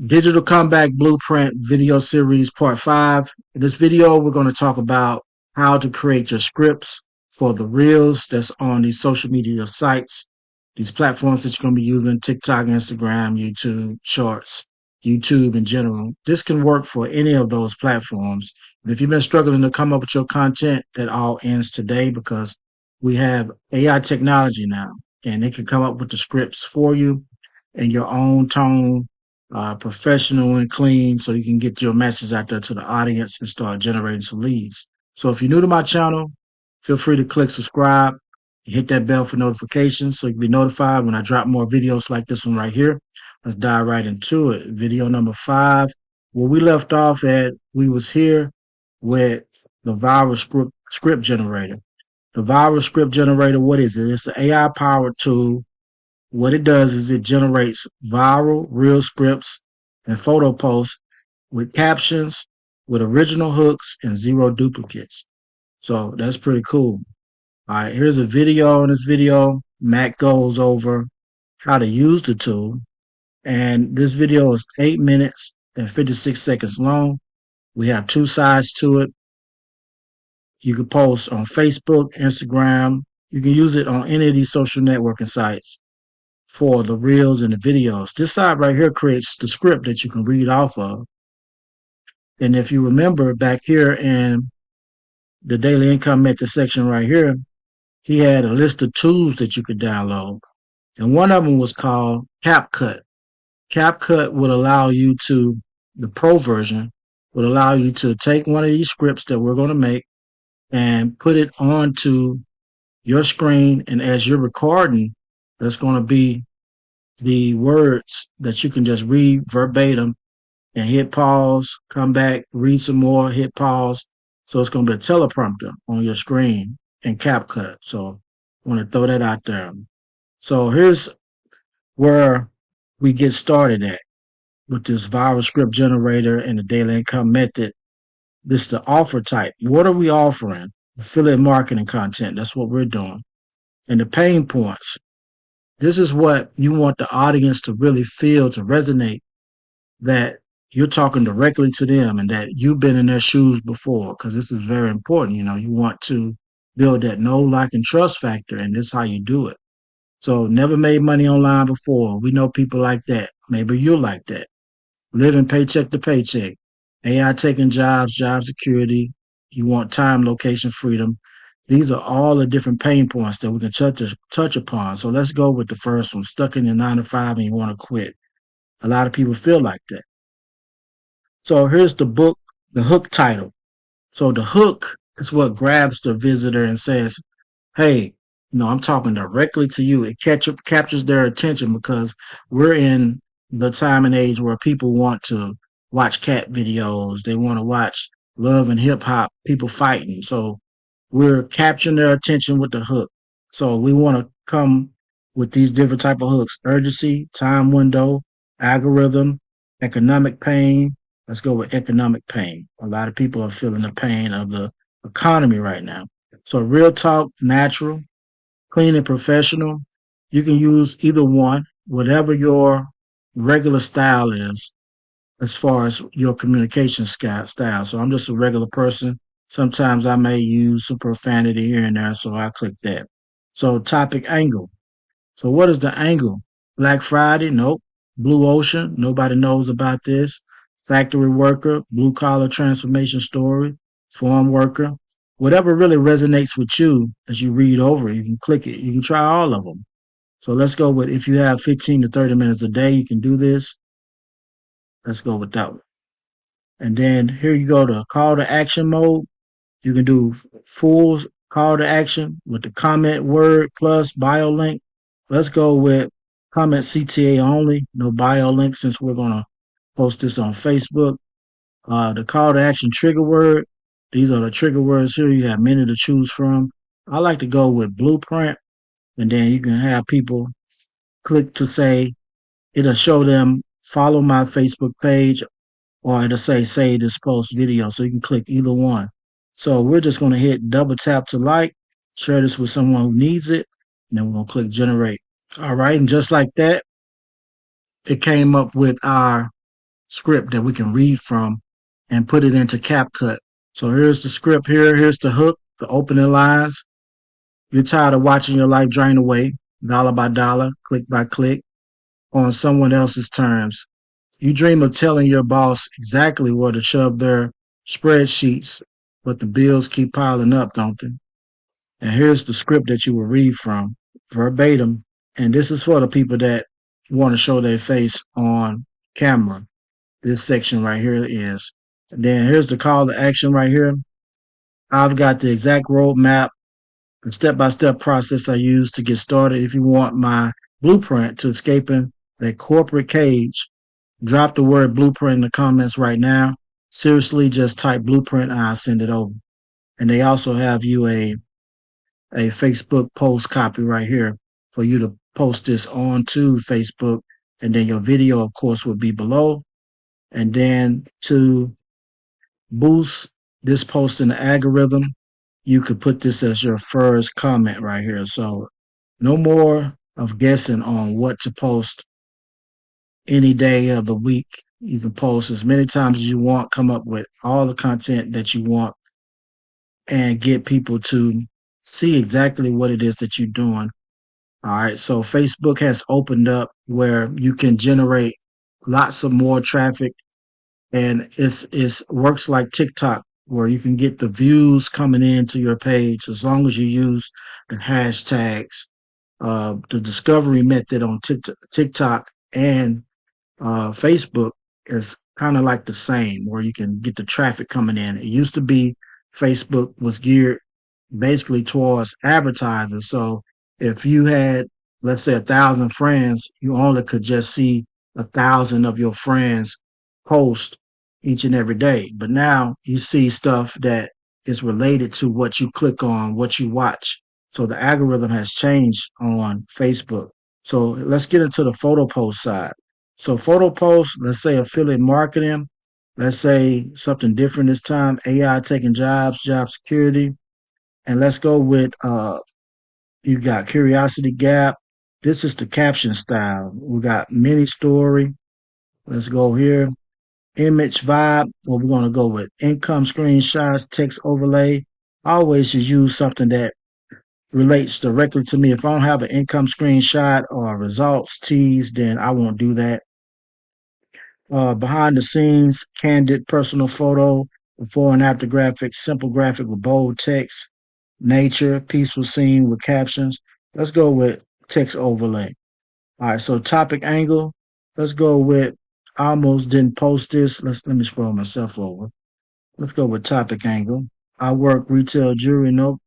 Digital Comeback Blueprint video series part 5. In this video, we're going to talk about how to create your scripts for the reels that's on these social media sites, these platforms that you're going to be using: TikTok, Instagram, YouTube, Shorts, YouTube in general. This can work for any of those platforms. And if you've been struggling to come up with your content, that all ends today because we have AI technology now, and it can come up with the scripts for you in your own tone, professional and clean, so you can get your message out there to the audience and start generating some leads. So if you're new to my channel, feel free to click subscribe and hit that bell for notifications so you can be notified when I drop more videos like this one right here. Let's dive right into it. Video number 5. Where we left off at, we was here with the viral script generator. The viral script generator, what is it? It's an AI powered tool. What it does is it generates viral reel scripts and photo posts with captions, with original hooks and zero duplicates. So that's pretty cool. All right, here's a video. In this video, Matt goes over how to use the tool. And this video is 8 minutes and 56 seconds long. We have two sides to it. You can post on Facebook, Instagram. You can use it on any of these social networking sites for the reels and the videos. This side right here creates the script that you can read off of. And if you remember back here in the daily income method section right here, he had a list of tools that you could download. And one of them was called CapCut. CapCut would allow you to, the pro version, would allow you to take one of these scripts that we're going to make and put it onto your screen. And as you're recording, there's going to be the words that you can just read verbatim and hit pause, come back, read some more, hit pause. So it's going to be a teleprompter on your screen in CapCut. So I want to throw that out there. So here's where we get started at with this viral script generator and the daily income method. This is the offer type. What are we offering? Affiliate marketing content. That's what we're doing. And the pain points. This is what you want the audience to really feel, to resonate, that you're talking directly to them and that you've been in their shoes before, because this is very important. You know, you want to build that know, like, and trust factor, and this is how you do it. So never made money online before. We know people like that. Maybe you're like that. Living paycheck to paycheck. AI taking jobs, job security. You want time, location, freedom. These are all the different pain points that we can touch upon. So let's go with the first one. Stuck in your 9 to 5 and you want to quit. A lot of people feel like that. So here's the hook title. So the hook is what grabs the visitor and says, hey, I'm talking directly to you. It captures their attention because we're in the time and age where people want to watch cat videos. They want to watch love and hip hop, people fighting. So we're capturing their attention with the hook. So we want to come with these different type of hooks: urgency, time window, algorithm, economic pain. Let's go with economic pain. A lot of people are feeling the pain of the economy right now. So real talk, natural, clean and professional. You can use either one, whatever your regular style is as far as your communication style. So I'm just a regular person. Sometimes I may use some profanity here and there, so I click that. So topic angle. So what is the angle? Black Friday? Nope. Blue Ocean? Nobody knows about this. Factory worker, blue collar transformation story, farm worker. Whatever really resonates with you as you read over it, you can click it. You can try all of them. So let's go with, if you have 15 to 30 minutes a day, you can do this. Let's go with that one. And then here you go to call to action mode. You can do full call to action with the comment word plus bio link. Let's go with comment CTA only, no bio link, since we're going to post this on Facebook. The call to action trigger word. These are the trigger words here. You have many to choose from. I like to go with blueprint, and then you can have people click to say, it'll show them follow my Facebook page, or it'll say save this post video. So you can click either one. So we're just going to hit double tap to like, share this with someone who needs it, and then we're going to click generate. All right. And just like that, it came up with our script that we can read from and put it into CapCut. So here's the script here. Here's the hook, the opening lines. You're tired of watching your life drain away, dollar by dollar, click by click, on someone else's terms. You dream of telling your boss exactly where to shove their spreadsheets, but the bills keep piling up, don't they? And here's the script that you will read from verbatim. And this is for the people that want to show their face on camera. This section right here is. And then here's the call to action right here. I've got the exact roadmap, the step-by-step process I use to get started. If you want my blueprint to escaping that corporate cage, drop the word blueprint in the comments right now. Seriously, just type blueprint and I'll send it over. And they also have you a Facebook post copy right here for you to post this onto Facebook. And then your video, of course, will be below. And then to boost this post in the algorithm, you could put this as your first comment right here. So no more of guessing on what to post any day of the week. You can post as many times as you want, come up with all the content that you want, and get people to see exactly what it is that you're doing. All right. So Facebook has opened up where you can generate lots of more traffic, and it's works like TikTok where you can get the views coming into your page as long as you use the hashtags. The discovery method on TikTok and Facebook is kind of like the same, where you can get the traffic coming in. It used to be Facebook was geared basically towards advertisers. So if you had, let's say, 1,000 friends, you only could just see 1,000 of your friends post each and every day. But now you see stuff that is related to what you click on, what you watch. So the algorithm has changed on Facebook. So let's get into the photo post side. So photo posts, let's say affiliate marketing, let's say something different this time, AI taking jobs, job security, and let's go with you got Curiosity Gap. This is the caption style. We got mini story. Let's go here. Image vibe. Well, we're gonna go with income screenshots, text overlay. I always should use something that relates directly to me. If I don't have an income screenshot or results tease, then I won't do that. Behind the scenes, candid personal photo, before and after graphics, simple graphic with bold text, nature, peaceful scene with captions. Let's go with text overlay. All right, so topic angle. Let's go with I almost didn't post this. Let me scroll myself over. Let's go with topic angle. I work retail jewelry. Nope.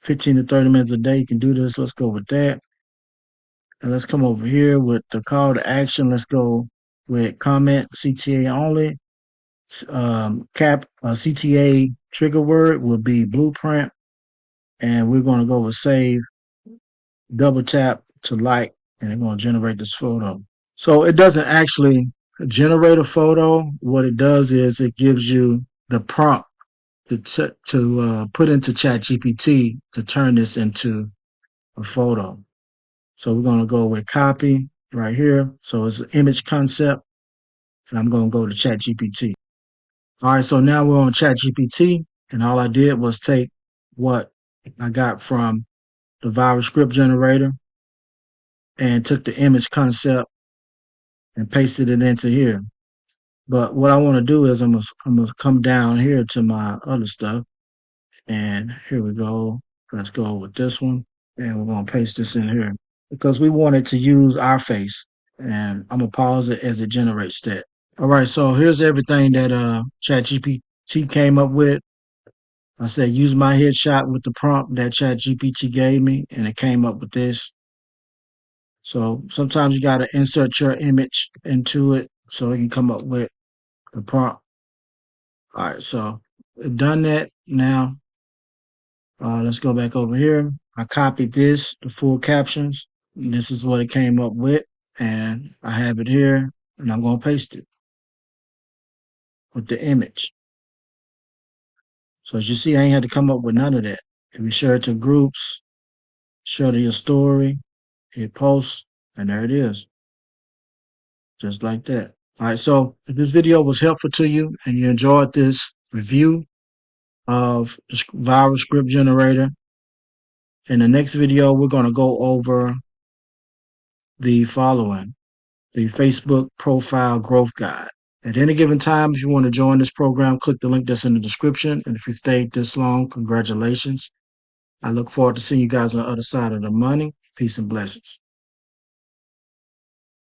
15 to 30 minutes a day. You can do this. Let's go with that. And let's come over here with the call to action. Let's go with comment CTA only. CTA trigger word will be blueprint, and we're going to go with save. Double tap to like, and it's going to generate this photo. So it doesn't actually generate a photo. What it does is it gives you the prompt to put into ChatGPT to turn this into a photo. So we're going to go with copy right here. So it's an image concept, and I'm going to go to ChatGPT. All right, so now we're on ChatGPT, and all I did was take what I got from the viral script generator and took the image concept and pasted it into here. But what I want to do is I'm gonna come down here to my other stuff, and here we go. Let's go with this one, and we're gonna paste this in here because we wanted to use our face. And I'm gonna pause it as it generates that. All right, so here's everything that ChatGPT came up with. I said use my headshot with the prompt that ChatGPT gave me, and it came up with this. So sometimes you got to insert your image into it so it can come up with the prompt. All right, so I've done that. Now let's go back over here. I copied this, the full captions. This is what it came up with, and I have it here, and I'm going to paste it with the image. So as you see, I ain't had to come up with none of that. If you share it to groups, share to your story, hit post, and there it is, just like that. All right, so if this video was helpful to you and you enjoyed this review of the viral script generator, in the next video, we're going to go over the following: the Facebook Profile Growth Guide. At any given time, if you want to join this program, click the link that's in the description. And if you stayed this long, congratulations. I look forward to seeing you guys on the other side of the money. Peace and blessings.